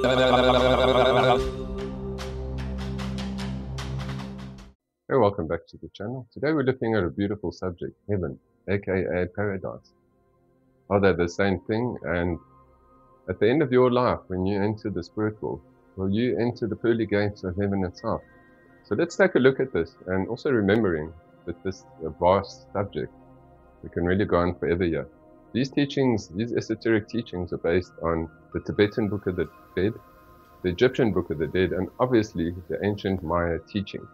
Hey, welcome back to the channel. Today we're looking at a beautiful subject, heaven, aka paradise. Are they the same thing? And at the end of your life, when you enter the spirit world, will you enter the pearly gates of heaven itself? So let's take a look at this, and also remembering that this is a vast subject. We can really go on forever here. These teachings, these esoteric teachings, are based on the Tibetan Book of the Dead, the Egyptian Book of the Dead, and obviously the ancient Maya teaching.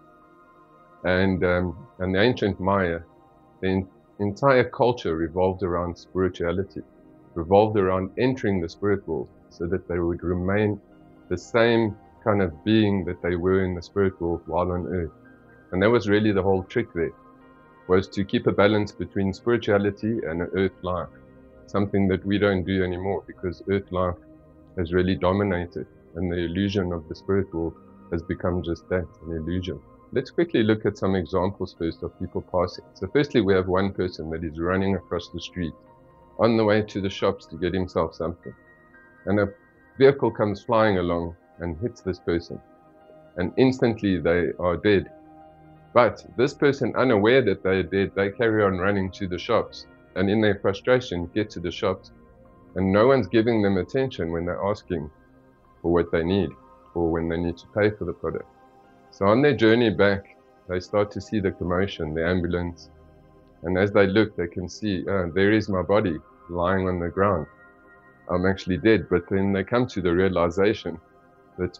And the ancient Maya, the entire culture revolved around spirituality, revolved around entering the spirit world so that they would remain the same kind of being that they were in the spirit world while on earth. And that was really the whole trick there, was to keep a balance between spirituality and earth life, something that we don't do anymore because earth life has really dominated and the illusion of the spirit world has become just that, an illusion. Let's quickly look at some examples first of people passing. So firstly, we have one person that is running across the street on the way to the shops to get himself something. And a vehicle comes flying along and hits this person. And instantly they are dead. But this person, unaware that they are dead, they carry on running to the shops. And in their frustration, get to the shops. And no one's giving them attention when they're asking for what they need or when they need to pay for the product. So on their journey back, they start to see the commotion, the ambulance. And as they look, they can see, there is my body lying on the ground. I'm actually dead. But then they come to the realization that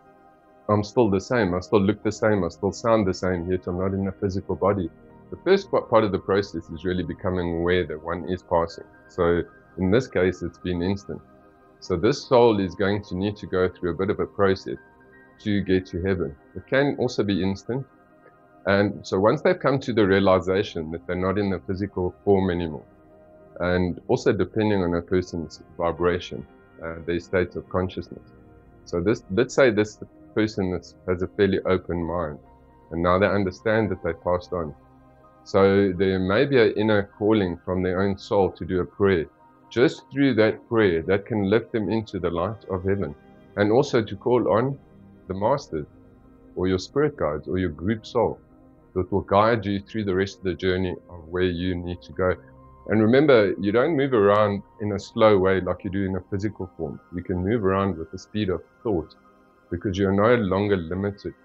I'm still the same. I still look the same. I still sound the same, yet I'm not in a physical body. The first part of the process is really becoming aware that one is passing. So in this case, it's been instant. So this soul is going to need to go through a bit of a process to get to heaven. It can also be instant. And so once they've come to the realization that they're not in the physical form anymore, and also depending on a person's vibration, their state of consciousness. So let's say this person has a fairly open mind, and now they understand that they passed on. So there may be an inner calling from their own soul to do a prayer. Just through that prayer, that can lift them into the light of heaven, and also to call on the masters, or your spirit guides, or your group soul, that will guide you through the rest of the journey of where you need to go. And remember, you don't move around in a slow way like you do in a physical form. You can move around with the speed of thought, because you're no longer limited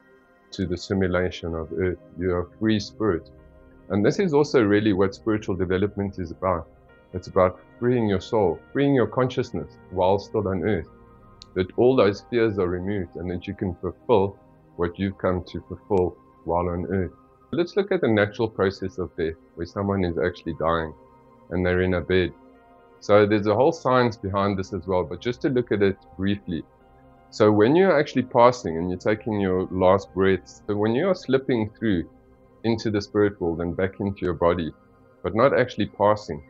to the simulation of earth. You're a free spirit. And this is also really what spiritual development is about. It's about freeing your soul, freeing your consciousness while still on earth. That all those fears are removed and that you can fulfill what you've come to fulfill while on earth. Let's look at the natural process of death, where someone is actually dying and they're in a bed. So there's a whole science behind this as well, but just to look at it briefly. So when you're actually passing and you're taking your last breaths, so when you are slipping through into the spirit world and back into your body, but not actually passing,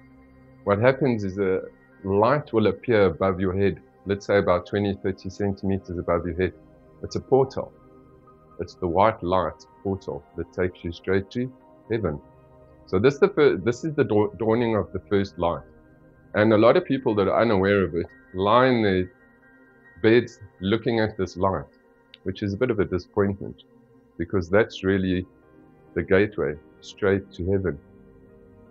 what happens is a light will appear above your head. Let's say about 20-30 centimeters above your head. It's a portal. It's the white light portal that takes you straight to heaven. So this is the dawning of the first light. And a lot of people that are unaware of it lie in their beds looking at this light, which is a bit of a disappointment, because that's really the gateway straight to heaven.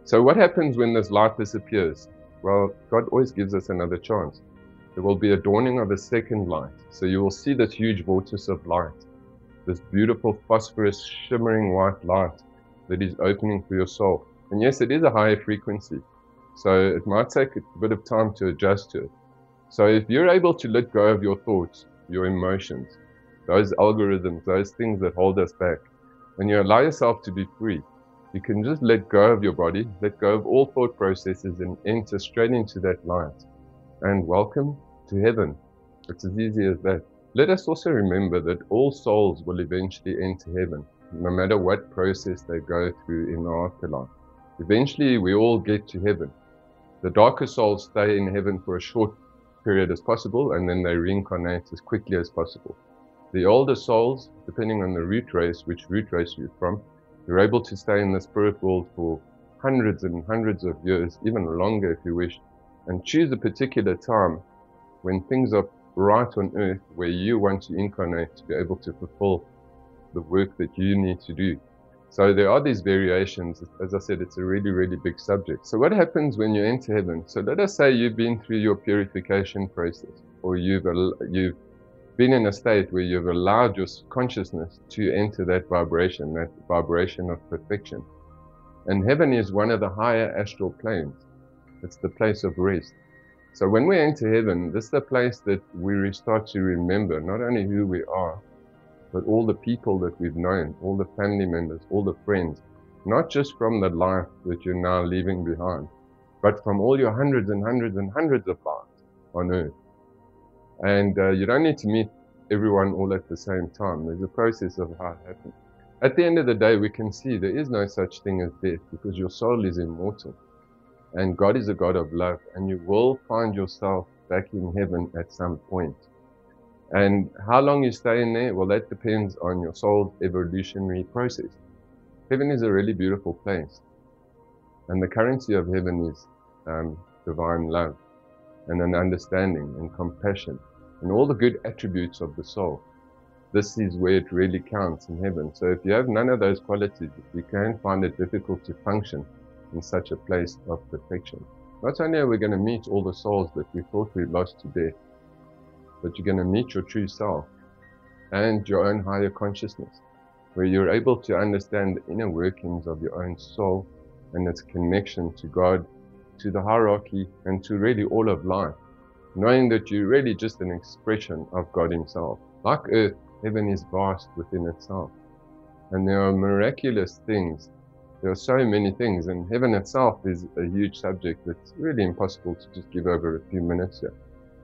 So what happens when this light disappears? Well, God always gives us another chance. There will be a dawning of a second light. So you will see this huge vortex of light, this beautiful phosphorus shimmering white light that is opening for your soul. And yes, it is a higher frequency. So it might take a bit of time to adjust to it. So if you're able to let go of your thoughts, your emotions, those algorithms, those things that hold us back, and you allow yourself to be free, you can just let go of your body, let go of all thought processes and enter straight into that light. And welcome to heaven. It's as easy as that. Let us also remember that all souls will eventually enter heaven, no matter what process they go through in the afterlife. Eventually, we all get to heaven. The darker souls stay in heaven for a short period as possible, and then they reincarnate as quickly as possible. The older souls, depending on the root race, which root race you're from, you're able to stay in the spirit world for hundreds and hundreds of years, even longer if you wish, and choose a particular time when things are right on earth where you want to incarnate to be able to fulfill the work that you need to do. So there are these variations. As I said, it's a really, really big subject. So what happens when you enter heaven? So let us say you've been through your purification process, or you've been in a state where you've allowed your consciousness to enter that vibration of perfection. And heaven is one of the higher astral planes. It's the place of rest. So when we enter heaven, this is the place that we start to remember not only who we are, but all the people that we've known, all the family members, all the friends, not just from the life that you're now leaving behind, but from all your hundreds and hundreds and hundreds of lives on earth. And you don't need to meet everyone all at the same time. There's a process of how it happens. At the end of the day, we can see there is no such thing as death, because your soul is immortal. And God is a God of love, and you will find yourself back in heaven at some point. And how long you stay in there, well, that depends on your soul's evolutionary process. Heaven is a really beautiful place. And the currency of heaven is divine love and an understanding and compassion and all the good attributes of the soul. This is where it really counts in heaven. So if you have none of those qualities, you can find it difficult to function in such a place of perfection. Not only are we going to meet all the souls that we thought we lost to death, but you're going to meet your true self and your own higher consciousness, where you're able to understand the inner workings of your own soul and its connection to God, to the hierarchy, and to really all of life, knowing that you're really just an expression of God Himself. Like earth, heaven is vast within itself. And there are miraculous things. There are so many things, and heaven itself is a huge subject that's really impossible to just give over a few minutes here.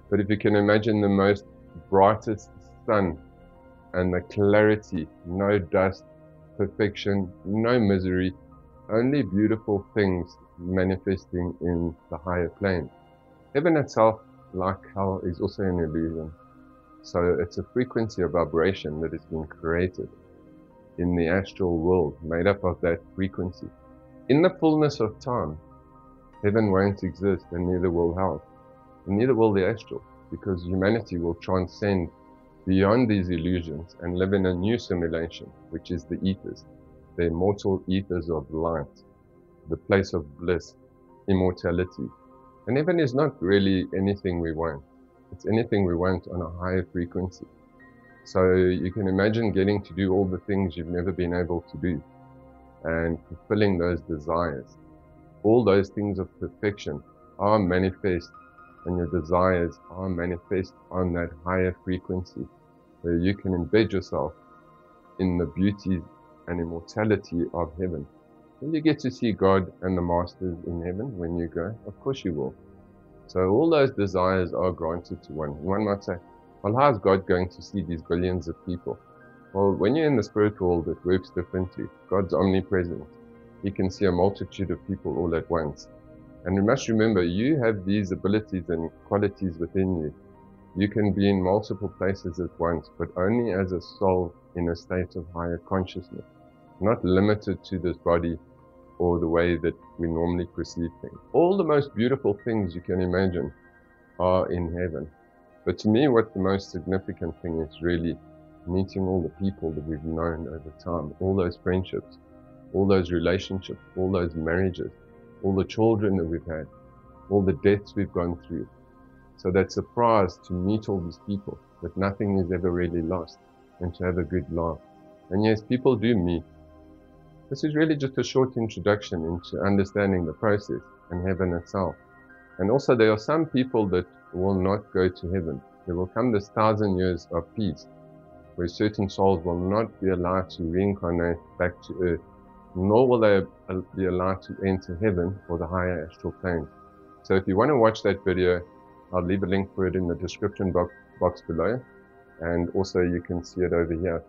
But if you can imagine the most brightest sun and the clarity, no dust, perfection, no misery, only beautiful things manifesting in the higher plane. Heaven itself, like hell, is also an illusion. So it's a frequency of vibration that has been created in the astral world, made up of that frequency. In the fullness of time, heaven won't exist, and neither will hell, and neither will the astral, because humanity will transcend beyond these illusions and live in a new simulation, which is the ethers, the immortal ethers of light, the place of bliss, immortality. And heaven is not really anything we want. It's anything we want on a higher frequency. So you can imagine getting to do all the things you've never been able to do and fulfilling those desires. All those things of perfection are manifest, and your desires are manifest on that higher frequency, where you can embed yourself in the beauty and immortality of heaven. Will you get to see God and the Masters in heaven when you go? Of course you will. So all those desires are granted to one. One might say, well, how is God going to see these billions of people? Well, when you're in the spirit world, it works differently. God's omnipresent. He can see a multitude of people all at once. And you must remember, you have these abilities and qualities within you. You can be in multiple places at once, but only as a soul in a state of higher consciousness, not limited to this body or the way that we normally perceive things. All the most beautiful things you can imagine are in heaven. But to me, what the most significant thing is really meeting all the people that we've known over time, all those friendships, all those relationships, all those marriages, all the children that we've had, all the deaths we've gone through. So that surprise to meet all these people, that nothing is ever really lost, and to have a good laugh. And yes, people do meet. This is really just a short introduction into understanding the process and heaven itself. And also there are some people that will not go to heaven. There will come this 1,000 years of peace, where certain souls will not be allowed to reincarnate back to earth, nor will they be allowed to enter heaven or the higher astral plane. So if you want to watch that video, I'll leave a link for it in the description box below, and also you can see it over here.